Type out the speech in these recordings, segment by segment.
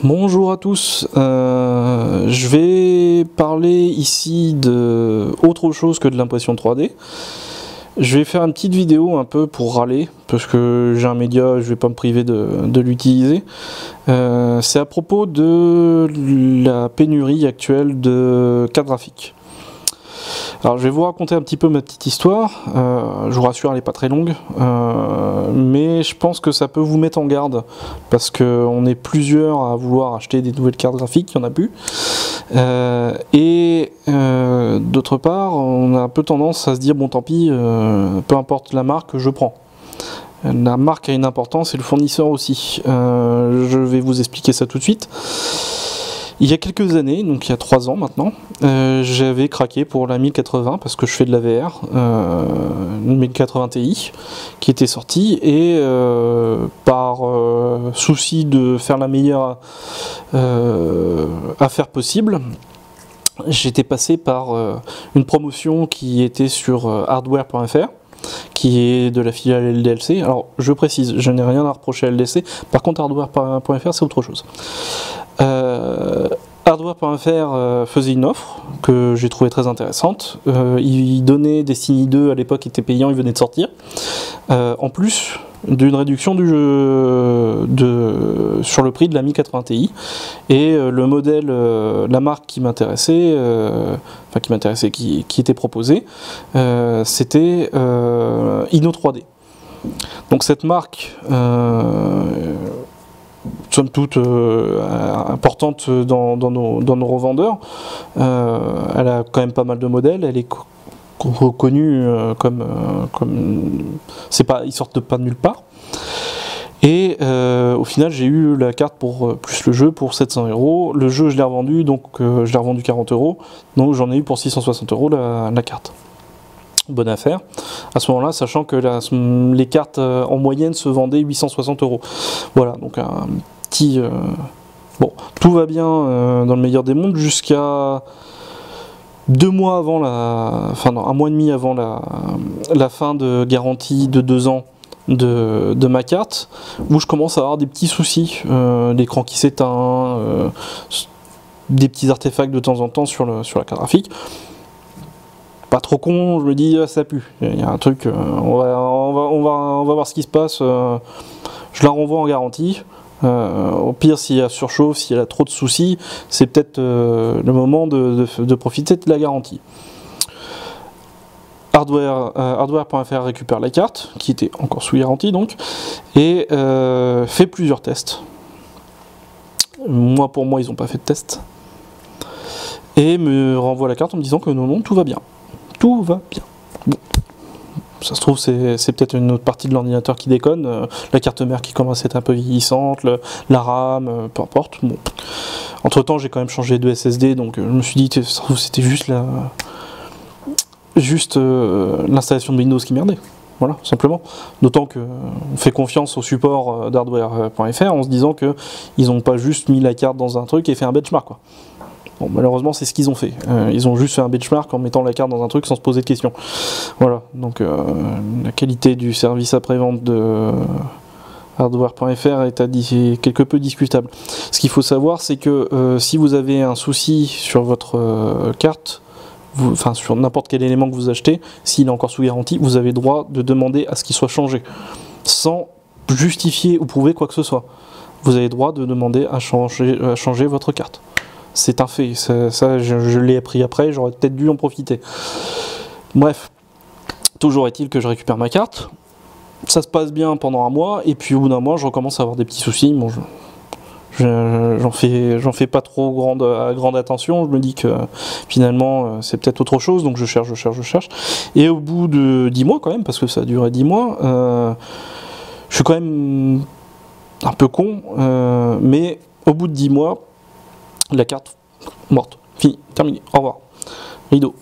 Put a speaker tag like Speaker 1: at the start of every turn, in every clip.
Speaker 1: Bonjour à tous, je vais parler ici de autre chose que de l'impression 3D. Je vais faire une petite vidéo un peu pour râler, parce que j'ai un média, je vais pas me priver de l'utiliser. C'est à propos de la pénurie actuelle de cartes graphiques. Alors je vais vous raconter un petit peu ma petite histoire, je vous rassure elle n'est pas très longue, mais je pense que ça peut vous mettre en garde, parce qu'on est plusieurs à vouloir acheter des nouvelles cartes graphiques, il n'y en a plus, d'autre part on a un peu tendance à se dire bon tant pis, peu importe la marque je prends. La marque a une importance et le fournisseur aussi, je vais vous expliquer ça tout de suite. Il y a quelques années, donc il y a 3 ans maintenant, j'avais craqué pour la 1080 parce que je fais de la VR, une 1080 Ti qui était sortie et par souci de faire la meilleure affaire possible, j'étais passé par une promotion qui était sur hardware.fr, qui est de la filiale LDLC. Alors je précise, je n'ai rien à reprocher à LDLC, par contre hardware.fr c'est autre chose. Hardware.fr faisait une offre que j'ai trouvé très intéressante. Il donnait Destiny 2 à l'époque, qui était payant, il venait de sortir. En plus d'une réduction du jeu sur le prix de la 1080 Ti. Et le modèle, la marque qui m'intéressait, qui était proposée, c'était Inno 3D. Donc cette marque somme toute importante dans nos revendeurs, elle a quand même pas mal de modèles, elle est reconnue comme c'est pas, ils sortent pas de nulle part. Et au final j'ai eu la carte pour plus le jeu pour 700 €. Le jeu je l'ai revendu, donc je l'ai revendu 40 €, donc j'en ai eu pour 660 € la carte. Bonne affaire à ce moment-là, sachant que les cartes en moyenne se vendaient 860 €. Voilà, donc un petit bon, tout va bien dans le meilleur des mondes jusqu'à 2 mois avant un mois et demi avant la fin de garantie de 2 ans de ma carte, où je commence à avoir des petits soucis, l'écran qui s'éteint, des petits artefacts de temps en temps sur la carte graphique. Pas trop con, je me dis ça pue, il y a un truc, on va voir ce qui se passe, je la renvoie en garantie. Au pire, s'il y a surchauffe, s'il y a trop de soucis, c'est peut-être le moment de profiter de la garantie. Hardware.fr récupère la carte, qui était encore sous garantie donc, et fait plusieurs tests. Pour moi, ils n'ont pas fait de test. Et me renvoie la carte en me disant que non, tout va bien. Tout va bien. Bon. Ça se trouve, c'est peut-être une autre partie de l'ordinateur qui déconne, la carte mère qui commence à être un peu vieillissante, la RAM, peu importe. Bon. Entre temps, j'ai quand même changé de SSD, donc je me suis dit que c'était juste l'installation de Windows qui merdait. Voilà, simplement. D'autant qu'on fait confiance au support d'hardware.fr en se disant qu'ils n'ont pas juste mis la carte dans un truc et fait un benchmark, quoi. Bon, malheureusement, c'est ce qu'ils ont fait. Ils ont juste fait un benchmark en mettant la carte dans un truc sans se poser de questions. Voilà, donc la qualité du service après-vente de hardware.fr est quelque peu discutable. Ce qu'il faut savoir, c'est que si vous avez un souci sur votre carte, sur n'importe quel élément que vous achetez, s'il est encore sous garantie, vous avez le droit de demander à ce qu'il soit changé, sans justifier ou prouver quoi que ce soit. Vous avez le droit de demander à changer votre carte. C'est un fait, ça je l'ai appris après, j'aurais peut-être dû en profiter. Bref, toujours est-il que je récupère ma carte, ça se passe bien pendant un mois, et puis au bout d'un mois, je recommence à avoir des petits soucis. Bon, j'en fais pas trop grande attention, je me dis que finalement c'est peut-être autre chose, donc je cherche, et au bout de 10 mois quand même, parce que ça a duré 10 mois, je suis quand même un peu con, mais au bout de 10 mois, la carte morte, fini, terminé, au revoir, rideau.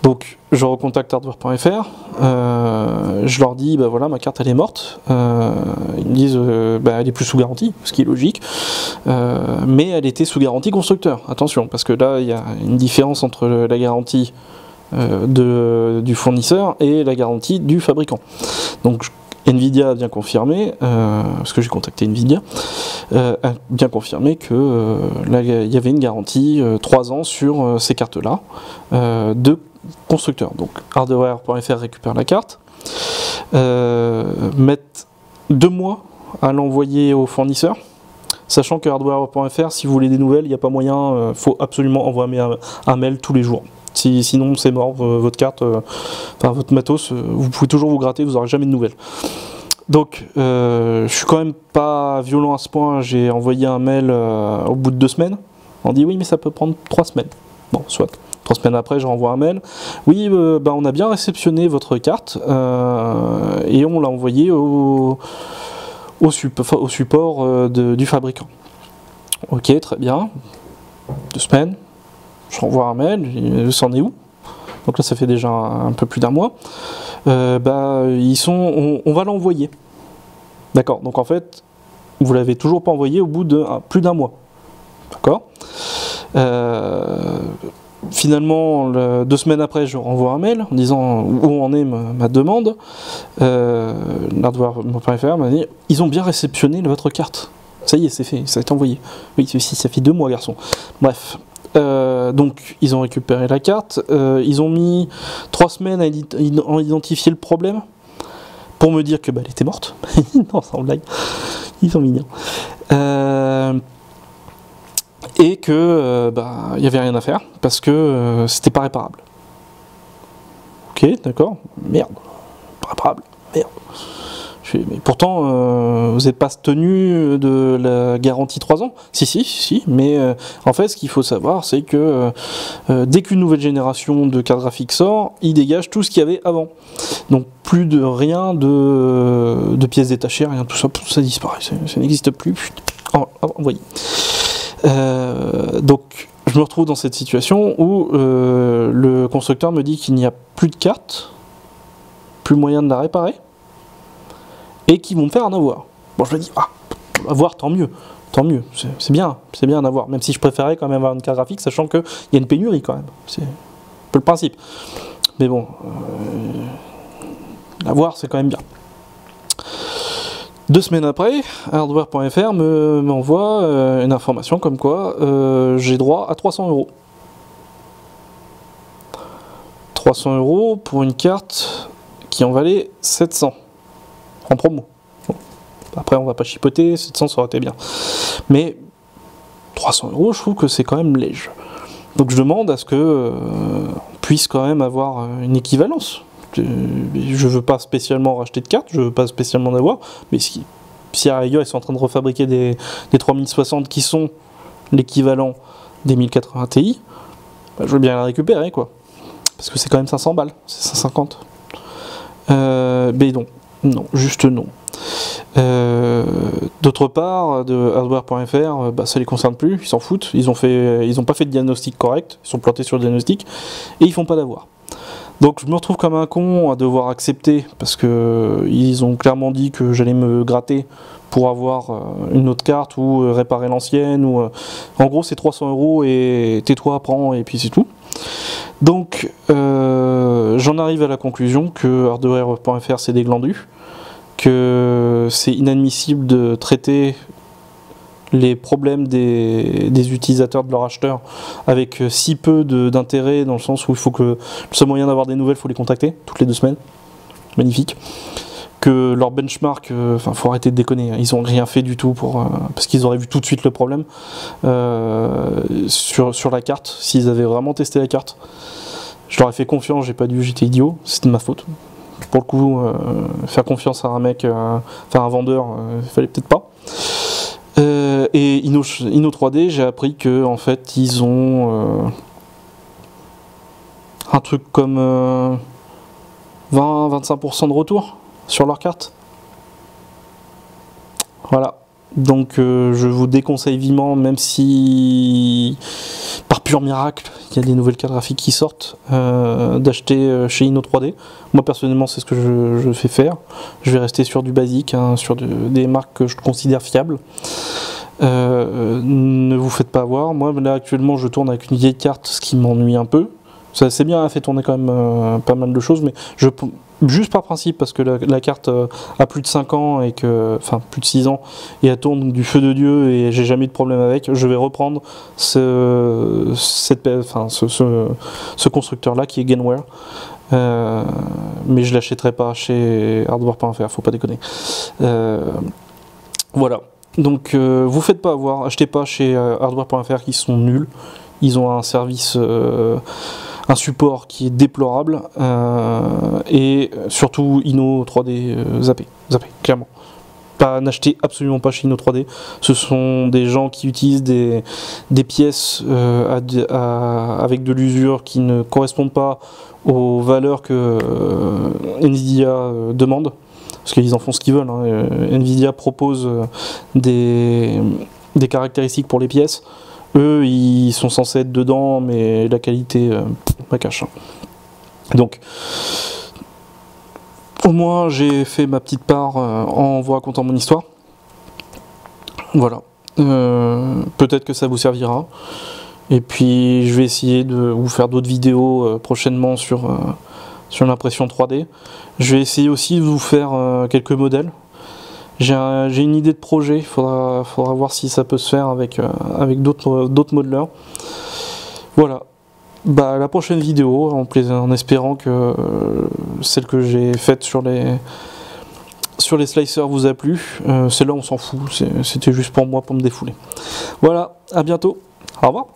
Speaker 1: Donc je recontacte hardware.fr, je leur dis bah voilà, ma carte elle est morte, ils me disent elle est plus sous garantie, ce qui est logique, mais elle était sous garantie constructeur, attention, parce que là il y a une différence entre la garantie du fournisseur et la garantie du fabricant. Donc Nvidia a bien confirmé, parce que j'ai contacté Nvidia, a bien confirmé que là, il y avait une garantie 3 ans sur ces cartes-là, de constructeurs. Donc hardware.fr récupère la carte, mettent 2 mois à l'envoyer au fournisseur, sachant que hardware.fr, si vous voulez des nouvelles, il n'y a pas moyen, il faut absolument envoyer un mail tous les jours. Sinon c'est mort, votre carte, enfin votre matos, vous pouvez toujours vous gratter, vous n'aurez jamais de nouvelles. Donc je suis quand même pas violent à ce point, j'ai envoyé un mail au bout de 2 semaines, on dit oui mais ça peut prendre 3 semaines. Bon, soit. 3 semaines après, je renvoie un mail. Oui, on a bien réceptionné votre carte et on l'a envoyé au support du fabricant. Ok, très bien. 2 semaines. Je renvoie un mail, c'en est où? Donc là, ça fait déjà un peu plus d'1 mois. On va l'envoyer. D'accord. Donc en fait, vous l'avez toujours pas envoyé au bout de plus d'1 mois. D'accord. Finalement, 2 semaines après, je renvoie un mail en disant où en est ma demande. Hardware.fr m'a dit ils ont bien réceptionné votre carte. Ça y est, c'est fait, ça a été envoyé. Oui, ça fait 2 mois, garçon. Bref. Donc ils ont récupéré la carte, ils ont mis 3 semaines à identifier le problème pour me dire que elle était morte. Non, sans blague, ils sont mignons. Et que il n'y avait rien à faire parce que c'était pas réparable. Ok, d'accord, merde, pas réparable, merde. Mais pourtant, vous n'êtes pas tenu de la garantie 3 ans. Si, mais en fait, ce qu'il faut savoir, c'est que dès qu'une nouvelle génération de cartes graphiques sort, il dégage tout ce qu'il y avait avant. Donc plus de rien de pièces détachées, rien, tout ça disparaît, ça n'existe plus. Envoyé. Donc je me retrouve dans cette situation où le constructeur me dit qu'il n'y a plus de carte, plus moyen de la réparer, et qu'ils vont me faire un avoir. Bon, je me dis, avoir, tant mieux, c'est bien un avoir, même si je préférais quand même avoir une carte graphique, sachant qu'il y a une pénurie quand même, c'est un peu le principe. Mais bon, l'avoir, c'est quand même bien. 2 semaines après, hardware.fr m'envoie une information comme quoi j'ai droit à 300 €. 300 € pour une carte qui en valait 700 en promo. Bon. Après, on va pas chipoter, 700 ça aurait été bien. Mais 300 €, je trouve que c'est quand même léger. Donc je demande à ce que on puisse quand même avoir une équivalence. Je veux pas spécialement racheter de cartes, je veux pas spécialement en avoir, mais si à rigueur ils sont en train de refabriquer des 3060 qui sont l'équivalent des 1080 Ti, je veux bien la récupérer quoi. Parce que c'est quand même 500 balles, c'est 150. Mais non, juste non. D'autre part, de hardware.fr, ça les concerne plus, ils s'en foutent, ils ont pas fait de diagnostic correct, ils sont plantés sur le diagnostic et ils font pas d'avoir. Donc je me retrouve comme un con à devoir accepter parce que ils ont clairement dit que j'allais me gratter pour avoir une autre carte ou réparer l'ancienne ou en gros c'est 300 € et tais-toi, prends et puis c'est tout. Donc j'en arrive à la conclusion que hardware.fr c'est des glandus, que c'est inadmissible de traiter les problèmes des utilisateurs de leur acheteur avec si peu d'intérêt, dans le sens où il faut que le seul moyen d'avoir des nouvelles, il faut les contacter toutes les 2 semaines. Magnifique. Que leur benchmark, faut arrêter de déconner, ils ont rien fait du tout parce qu'ils auraient vu tout de suite le problème sur la carte, s'ils avaient vraiment testé la carte. Je leur ai fait confiance, j'étais idiot, c'était de ma faute. Pour le coup, faire confiance à un mec, faire un vendeur, il fallait peut-être pas. Et Inno 3D, j'ai appris que en fait ils ont un truc comme 20-25% de retour sur leur carte. Voilà. Donc je vous déconseille vivement, même si par pur miracle il y a des nouvelles cartes graphiques qui sortent, d'acheter chez Inno 3D. Moi personnellement c'est ce que je fais faire. Je vais rester sur du basique, sur des marques que je considère fiables. Ne vous faites pas avoir. Moi là actuellement je tourne avec une vieille carte, ce qui m'ennuie un peu. Ça c'est bien, elle fait tourner quand même pas mal de choses, mais juste par principe, parce que la carte a plus de 5 ans, et que, enfin plus de 6 ans, et elle tourne du feu de Dieu, et j'ai jamais eu de problème avec, je vais reprendre ce constructeur-là, qui est Gainware. Mais je l'achèterai pas chez hardware.fr, faut pas déconner. Voilà. Donc vous faites pas avoir, achetez pas chez hardware.fr, qui sont nuls. Ils ont un service, un support qui est déplorable, et surtout Inno 3D, zappé, clairement. N'achetez absolument pas chez Inno 3D. Ce sont des gens qui utilisent des pièces avec de l'usure qui ne correspondent pas aux valeurs que Nvidia demande. Parce qu'ils en font ce qu'ils veulent, hein. Nvidia propose des caractéristiques pour les pièces. Eux, ils sont censés être dedans, mais la qualité, la cache. Donc, au moins, j'ai fait ma petite part en vous racontant mon histoire. Voilà. Peut-être que ça vous servira. Et puis, je vais essayer de vous faire d'autres vidéos prochainement sur l'impression 3D. Je vais essayer aussi de vous faire quelques modèles. J'ai une idée de projet, il faudra voir si ça peut se faire avec d'autres modeleurs. Voilà. Bah, la prochaine vidéo, en espérant que celle que j'ai faite sur les slicers vous a plu. Celle-là, on s'en fout, c'était juste pour moi, pour me défouler. Voilà, à bientôt. Au revoir.